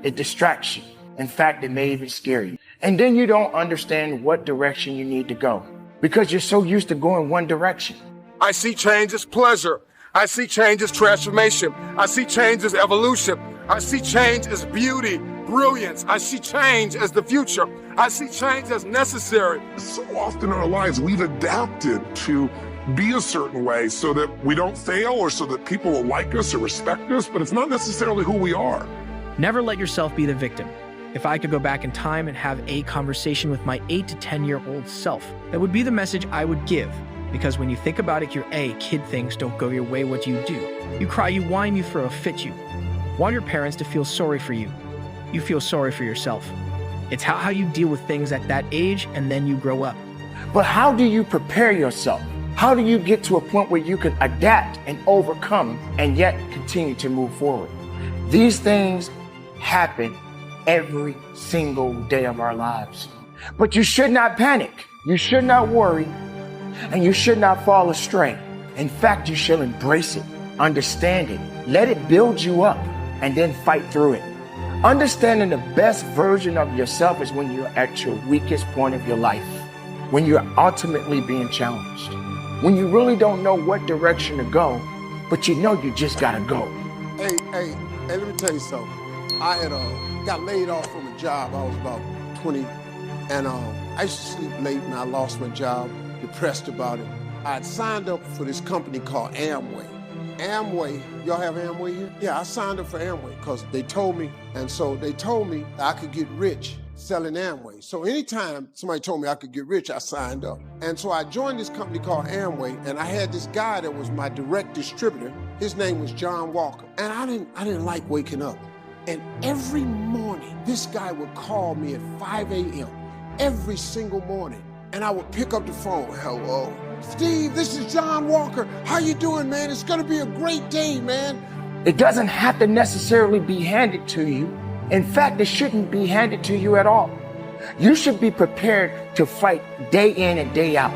It distracts you. In fact, it may even scare you. And then you don't understand what direction you need to go because you're so used to going one direction. I see change as pleasure. I see change as transformation. I see change as evolution. I see change as beauty, brilliance. I see change as the future. I see change as necessary. So often in our lives, we've adapted to be a certain way so that we don't fail or so that people will like us or respect us, but it's not necessarily who we are. Never let yourself be the victim. If I could go back in time and have a conversation with my 8 to 10-year-old self, that would be the message I would give. Because when you think about it, you're kid things don't go your way, what do? You cry, you whine, you throw a fit, you want your parents to feel sorry for you. You feel sorry for yourself. It's how you deal with things at that age, and then you grow up. But how do you prepare yourself? How do you get to a point where you can adapt and overcome and yet continue to move forward? These things happen every single day of our lives. But you should not panic. You should not worry. And you should not fall astray. In fact, you should embrace it, understand it, let it build you up, and then fight through it. Understanding the best version of yourself is when you're at your weakest point of your life, when you're ultimately being challenged, when you really don't know what direction to go, but you know you just gotta go. Hey, let me tell you something. I had got laid off from a job. I was about 20, and I used to sleep late, and I lost my job. Depressed about it. I had signed up for this company called Amway. Amway, y'all have Amway here? Yeah, I signed up for Amway because they told me, and so they told me I could get rich selling Amway. So anytime somebody told me I could get rich, I signed up. And so I joined this company called Amway, and I had this guy that was my direct distributor. His name was John Walker. And I didn't like waking up. And every morning, this guy would call me at 5 a.m. every single morning. And I would pick up the phone. Hello, Steve, this is John Walker. How you doing, man? It's gonna be a great day, man. It doesn't have to necessarily be handed to you. In fact, it shouldn't be handed to you at all. You should be prepared to fight day in and day out.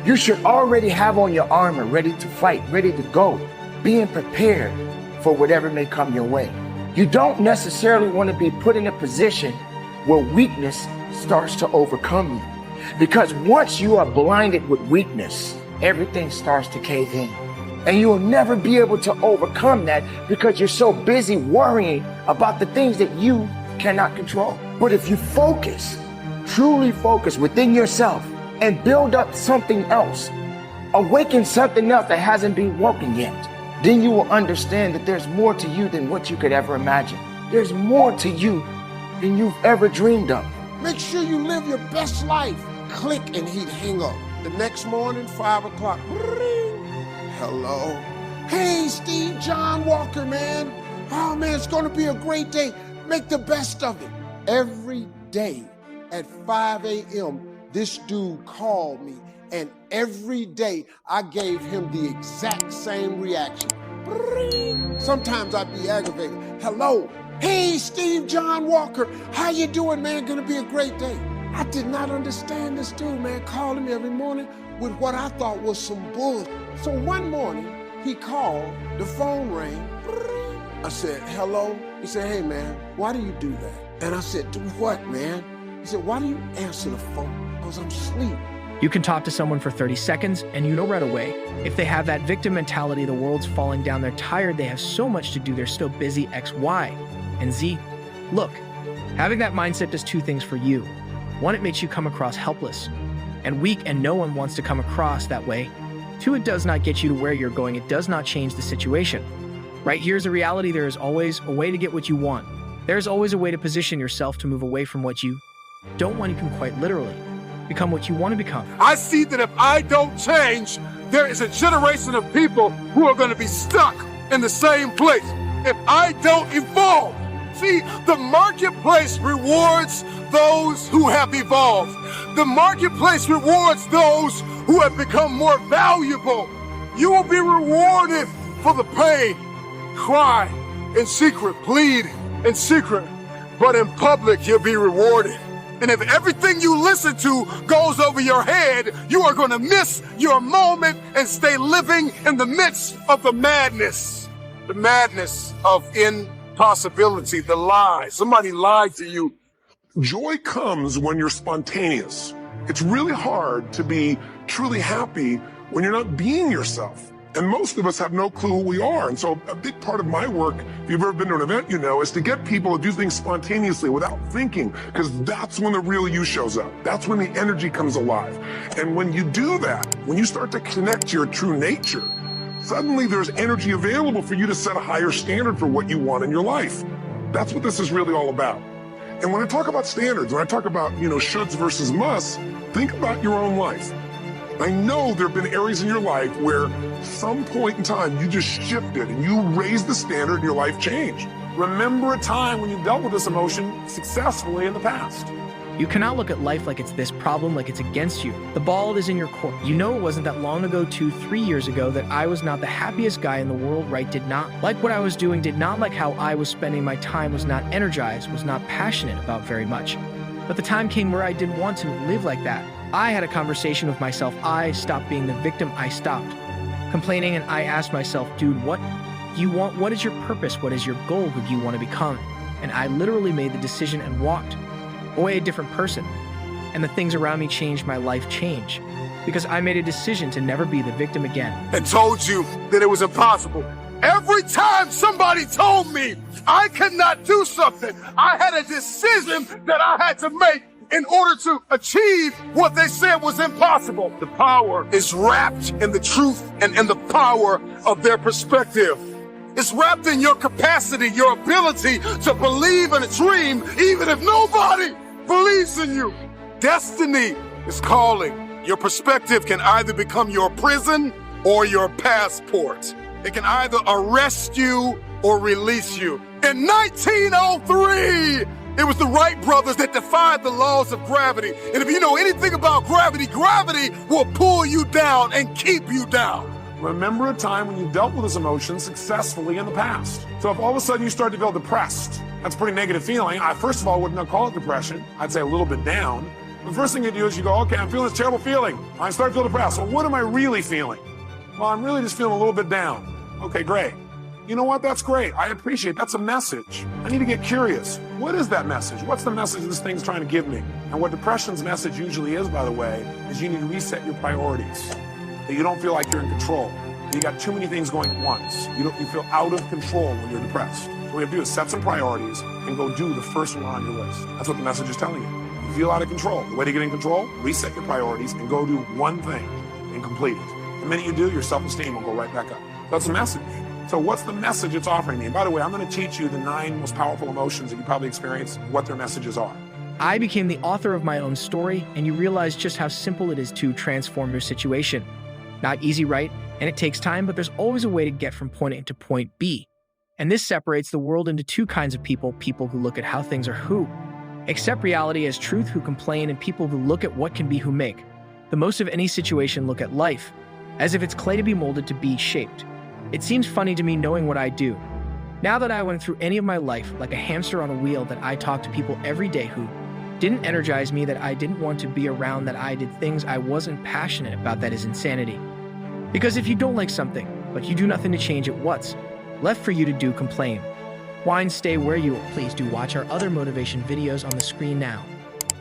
You should already have on your armor, ready to fight, ready to go, being prepared for whatever may come your way. You don't necessarily want to be put in a position where weakness starts to overcome you. Because once you are blinded with weakness, everything starts to cave in. And you will never be able to overcome that because you're so busy worrying about the things that you cannot control. But if you focus, truly focus within yourself and build up something else, awaken something else that hasn't been woken yet, then you will understand that there's more to you than what you could ever imagine. There's more to you than you've ever dreamed of. Make sure you live your best life. Click, and he'd hang up. The next morning, 5 o'clock, ring. Hello. Hey, Steve, John Walker, man. Oh, man, it's gonna be a great day. Make the best of it. Every day at 5 a.m., this dude called me, and every day I gave him the exact same reaction. Ring. Sometimes I'd be aggravated. Hello. Hey, Steve, John Walker. How you doing, man? Gonna be a great day. I did not understand this dude, man, calling me every morning with what I thought was some bull. So one morning, he called, the phone rang. I said, hello? He said, hey, man, why do you do that? And I said, do what, man? He said, why do you answer the phone? Because I'm asleep. You can talk to someone for 30 seconds, and you know right away. If they have that victim mentality, the world's falling down, they're tired, they have so much to do, they're still busy, X, Y, and Z. Look, having that mindset does two things for you. One, it makes you come across helpless and weak, and no one wants to come across that way. Two, it does not get you to where you're going. It does not change the situation. Right here's the reality. There is always a way to get what you want. There is always a way to position yourself to move away from what you don't want. You can quite literally become what you want to become. I see that if I don't change, there is a generation of people who are going to be stuck in the same place. If I don't evolve, see, the marketplace rewards those who have evolved. The marketplace rewards those who have become more valuable. You will be rewarded for the pain. Cry in secret, plead in secret, but in public you'll be rewarded. And if everything you listen to goes over your head, you are going to miss your moment and stay living in the midst of the madness of possibility, the lie. Somebody lied to you. Joy comes when you're spontaneous. It's really hard to be truly happy when you're not being yourself. And most of us have no clue who we are. And so a big part of my work, if you've ever been to an event, you know, is to get people to do things spontaneously without thinking, because that's when the real you shows up. That's when the energy comes alive. And when you do that, when you start to connect to your true nature, suddenly there's energy available for you to set a higher standard for what you want in your life. That's what this is really all about. And when I talk about standards, when I talk about, you know, shoulds versus musts, think about your own life. I know there have been areas in your life where some point in time you just shifted and you raised the standard and your life changed. Remember a time when you dealt with this emotion successfully in the past. You cannot look at life like it's this problem, like it's against you. The ball is in your court. You know it wasn't that long ago, 2-3 years ago, that I was not the happiest guy in the world, right? Did not like what I was doing, did not like how I was spending my time, was not energized, was not passionate about very much. But the time came where I didn't want to live like that. I had a conversation with myself. I stopped being the victim. I stopped complaining, and I asked myself, dude, what do you want? What is your purpose? What is your goal? Who do you want to become? And I literally made the decision and walked away a different person. And the things around me changed, my life changed. Because I made a decision to never be the victim again. And told you that it was impossible. Every time somebody told me I could not do something, I had a decision that I had to make in order to achieve what they said was impossible. The power is wrapped in the truth and in the power of their perspective. It's wrapped in your capacity, your ability to believe in a dream, even if nobody believes in you. Destiny is calling. Your perspective can either become your prison or your passport. It can either arrest you or release you. In 1903, it was the Wright brothers that defied the laws of gravity. And if you know anything about gravity, gravity will pull you down and keep you down. Remember a time when you dealt with this emotion successfully in the past. So if all of a sudden you start to feel depressed, that's a pretty negative feeling. I first of all wouldn't call it depression. I'd say a little bit down. The first thing you do is you go, okay, I'm feeling this terrible feeling. I start to feel depressed. Well, what am I really feeling? Well, I'm really just feeling a little bit down. Okay, great. You know what? That's great. I appreciate it. That's a message. I need to get curious. What is that message? What's the message this thing's trying to give me? And what depression's message usually is, by the way, is you need to reset your priorities. That you don't feel like you're in control. That you got too many things going at once. You feel out of control when you're depressed. So what you have to do is set some priorities and go do the first one on your list. That's what the message is telling you. You feel out of control. The way to get in control, reset your priorities and go do one thing and complete it. The minute you do, your self-esteem will go right back up. That's the message. So what's the message it's offering me? And by the way, I'm going to teach you the 9 most powerful emotions that you probably experience, what their messages are. I became the author of my own story, and you realize just how simple it is to transform your situation. Not easy, right? And it takes time, but there's always a way to get from point A to point B. And this separates the world into 2 kinds of people: people who look at how things are who accept reality as truth, who complain, and people who look at what can be, who make the most of any situation, look at life as if it's clay to be molded, to be shaped. It seems funny to me knowing what I do. Now that I went through any of my life like a hamster on a wheel, that I talk to people every day who didn't energize me, that I didn't want to be around, that I did things I wasn't passionate about, that is insanity. Because if you don't like something, but you do nothing to change it, what's left for you to do? Complain, whine, stay where you are. Please do watch our other motivation videos on the screen now.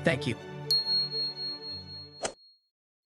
Thank you.